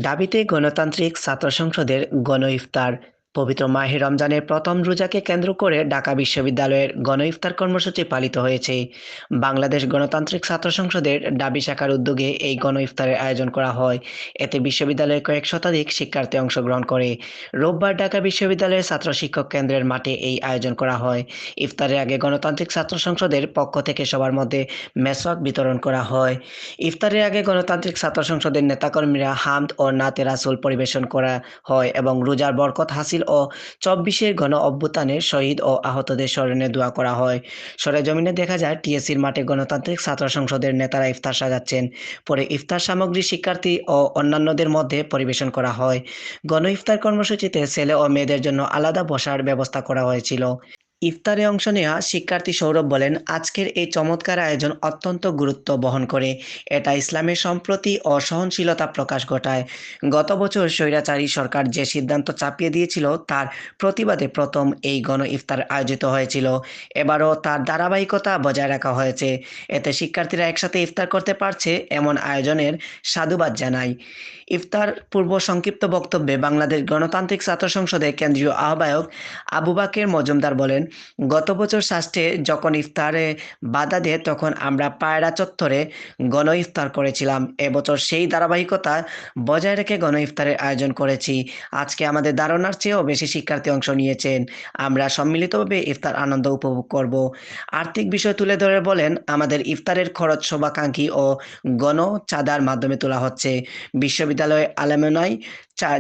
দাবিতে গণতান্ত্রিক ছাত্র সংসদের গণ ইফতার। পবিত্র মাহে রমজানের প্রথম রোজাকে কেন্দ্র করে ঢাকা বিশ্ববিদ্যালয়ের গণ ইফতার কর্মসূচি পালিত হয়েছে। বাংলাদেশ গণতান্ত্রিক ছাত্র সংসদের ঢাবি শাখার উদ্যোগে এই গণ ইফতারের আয়োজন করা হয়। এতে বিশ্ববিদ্যালয়ের কয়েক শতাধিক শিক্ষার্থী অংশগ্রহণ করে। রোববার ঢাকা বিশ্ববিদ্যালয়ের ছাত্র শিক্ষক কেন্দ্রের মাঠে এই আয়োজন করা হয়। ইফতারের আগে গণতান্ত্রিক ছাত্র সংসদের পক্ষ থেকে সবার মধ্যে মেসওয়াক বিতরণ করা হয়। ইফতারের আগে গণতান্ত্রিক ছাত্র সংসদের নেতাকর্মীরা হামদ ও নাতে রাসূল পরিবেশন করা হয় এবং রোজার বরকত হাসিল ও ২৪-এর গণ অভ্যুত্থানের শহীদ ও আহতদের স্মরণে দোয়া করা হয়। সরেজমিনে দেখা যায় টিএসসির মাঠে গণতান্ত্রিক ছাত্র সংসদের নেতারা ইফতার সাজাচ্ছেন। পরে ইফতার সামগ্রী শিক্ষার্থী ও অন্যান্যদের মধ্যে পরিবেশন করা হয়। গণ ইফতার কর্মসূচিতে ছেলে ও মেয়েদের জন্য আলাদা বসার ব্যবস্থা করা হয়েছিল। ইফতারে অংশ নেওয়া শিক্ষার্থী সৌরভ বলেন, আজকের এই চমৎকার আয়োজন অত্যন্ত গুরুত্ব বহন করে। এটা ইসলামের সম্প্রতি ও সহনশীলতা প্রকাশ ঘটায়। গত বছর স্বৈরাচারী সরকার যে সিদ্ধান্ত চাপিয়ে দিয়েছিল তার প্রতিবাদে প্রথম এই গণ ইফতার আয়োজিত হয়েছিল। এবারও তার ধারাবাহিকতা বজায় রাখা হয়েছে। এতে শিক্ষার্থীরা একসাথে ইফতার করতে পারছে, এমন আয়োজনের সাধুবাদ জানাই। ইফতার পূর্ব সংক্ষিপ্ত বক্তব্যে বাংলাদেশ গণতান্ত্রিক ছাত্র সংসদের কেন্দ্রীয় আহ্বায়ক আবু বাকের মজুমদার বলেন, গত বছর ষষ্ঠে যখন ইফতারে বাধা দেয় তখন আমরা পায়রা চত্বরে গণ ইফতার করেছিলাম। এবছর সেই ধারাবাহিকতা বজায় রেখে গণ ইফতারের আয়োজন করেছি। আজকে আমাদের ধারণার চেয়েও বেশি শিক্ষার্থী অংশ নিয়েছেন। আমরা সম্মিলিতভাবে ইফতার আনন্দ উপভোগ করব। আর্থিক বিষয় তুলে ধরে বলেন, আমাদের ইফতারের খরচ শুভাকাঙ্ক্ষী ও গণ চাঁদার মাধ্যমে তোলা হচ্ছে। বিশ্ববিদ্যালয় আলেমনাই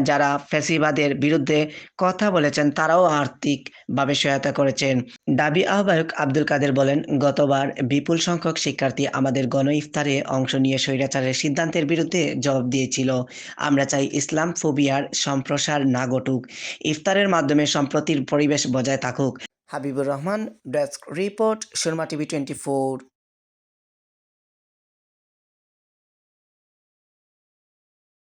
যারা ফ্যাসিবাদের বিরুদ্ধে কথা বলেছেন তারাও আর্থিকভাবে সহায়তা করেছেন। দাবি আহ্বায়ক আব্দুল কাদের বলেন, গতবার বিপুল সংখ্যক শিক্ষার্থী আমাদের গণ ইফতারে অংশ নিয়ে স্বৈরাচারের সিদ্ধান্তের বিরুদ্ধে জবাব দিয়েছিল। আমরা চাই ইসলাম ফোবিয়ার সম্প্রসার না ঘটুক, ইফতারের মাধ্যমে সম্প্রীতির পরিবেশ বজায় থাকুক। Habibur Rahman, desk report, Surma TV 24।